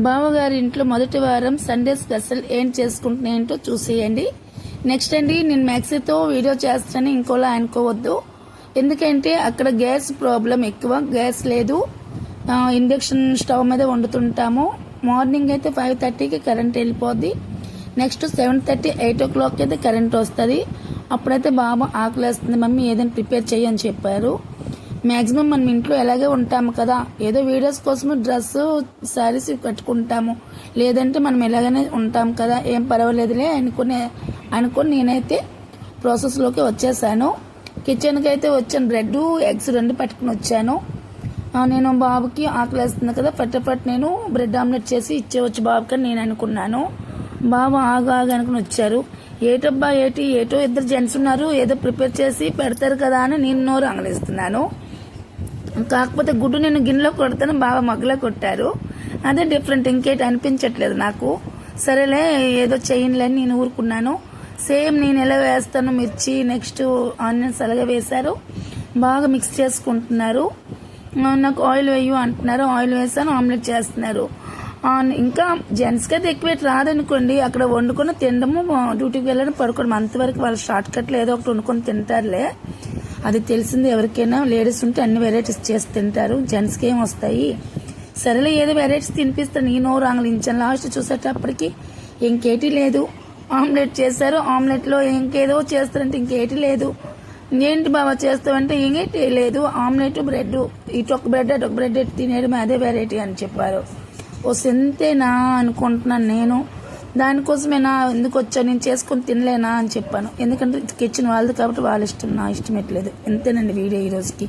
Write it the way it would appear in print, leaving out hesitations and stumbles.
బావగారి ఇంట్లో మొదటి వారం సండే స్పెషల్ ఏం చేసుకుంటున్నా ఏంటో చూసేయండి. నెక్స్ట్ అండి, నేను మ్యాక్సీతో వీడియో చేస్తాను, ఇంకోలా అనుకోవద్దు. ఎందుకంటే అక్కడ గ్యాస్ ప్రాబ్లం ఎక్కువ, గ్యాస్ లేదు. ఇండక్షన్ స్టవ్ మీద వండుతుంటాము. మార్నింగ్ అయితే 5:30కి కరెంట్ వెళ్ళిపోద్ది. నెక్స్ట్ 7:30, 8 o'clock అయితే కరెంట్ వస్తుంది. అప్పుడైతే బాబా ఆకలేస్తుంది, మమ్మీ ఏదైనా ప్రిపేర్ చేయని చెప్పారు. మ్యాక్సిమం మనం ఇంట్లో ఎలాగే ఉంటాము కదా, ఏదో వీడియోస్ కోసం డ్రెస్ శారీస్ కట్టుకుంటాము, లేదంటే మనం ఎలాగనే ఉంటాం కదా, ఏం పర్వాలేదులే అనుకుని నేనైతే ప్రాసెస్లోకి వచ్చేసాను. కిచెన్కి అయితే వచ్చాను. బ్రెడ్, ఎగ్స్ 2 పట్టుకుని వచ్చాను. నేను బాబుకి ఆకలేస్తుంది కదా, ఫటాఫట్ నేను బ్రెడ్ ఆమ్లెట్ చేసి ఇచ్చేవచ్చు బాబుకి అని నేను అనుకున్నాను. బాబు ఆగా అనుకుని వచ్చారు. ఏటబ్బా ఏటో ఇద్దరు జెంట్స్ ఉన్నారు, ఏదో ప్రిపేర్ చేసి పెడతారు కదా అని నేను నోరు అంగలిస్తున్నాను. కాకపోతే గుడ్డు నేను గిన్నెలో కొడతాను, బాగా మగ్గులో కొట్టారు. అదే డిఫరెంట్, ఇంకేటి అనిపించట్లేదు నాకు. సరేలే ఏదో చేయనులే అని నేను ఊరుకున్నాను. సేమ్ నేను ఎలా వేస్తాను, మిర్చి నెక్స్ట్ ఆనియన్స్ అలాగే వేశారు. బాగా మిక్స్ చేసుకుంటున్నారు. నాకు ఆయిల్ వేయు అంటున్నారు, ఆయిల్ వేసాను, ఆమ్లెట్ చేస్తున్నారు. ఇంకా జెంట్స్కి అయితే ఎక్కువ రాదనుకోండి, అక్కడ వండుకొని తినడము, డ్యూటీకి వెళ్ళడం, పడుకోవడం, అంతవరకు వాళ్ళు షార్ట్ కట్లు ఏదో ఒకటి వండుకొని తింటారులే. అది తెలిసింది ఎవరికైనా. లేడీస్ ఉంటే అన్ని వెరైటీస్ చేసి తింటారు, జెంట్స్కి ఏం వస్తాయి. సరేలే ఏదో వెరైటీస్ తినిపిస్తాను, నేను నోరు ఆంగ్లించాను. లాస్ట్ చూసేటప్పటికి ఇంకేటి లేదు. ఆమ్లెట్ చేశారు, ఆమ్లెట్లో ఇంకేదో చేస్తారంటే ఇంకేటి లేదు. ఏంటి బాబా చేస్తావంటే ఇంకేటి లేదు, ఆమ్లెట్, బ్రెడ్, ఇటు ఒక బ్రెడ్ అటు ఒక బ్రెడ్ తినేయడం అదే వెరైటీ అని చెప్పారు. ఓ సెంతేనా అనుకుంటున్నాను నేను. దానికోసమేనా ఎందుకు వచ్చా, నేను చేసుకొని తినలేనా అని చెప్పాను. ఎందుకంటే కిచెన్ వాళ్ళది కాబట్టి వాళ్ళ ఇష్టం, నా ఇష్టం ఎట్లేదు. ఎంతేనండి వీడియో ఈ రోజుకి.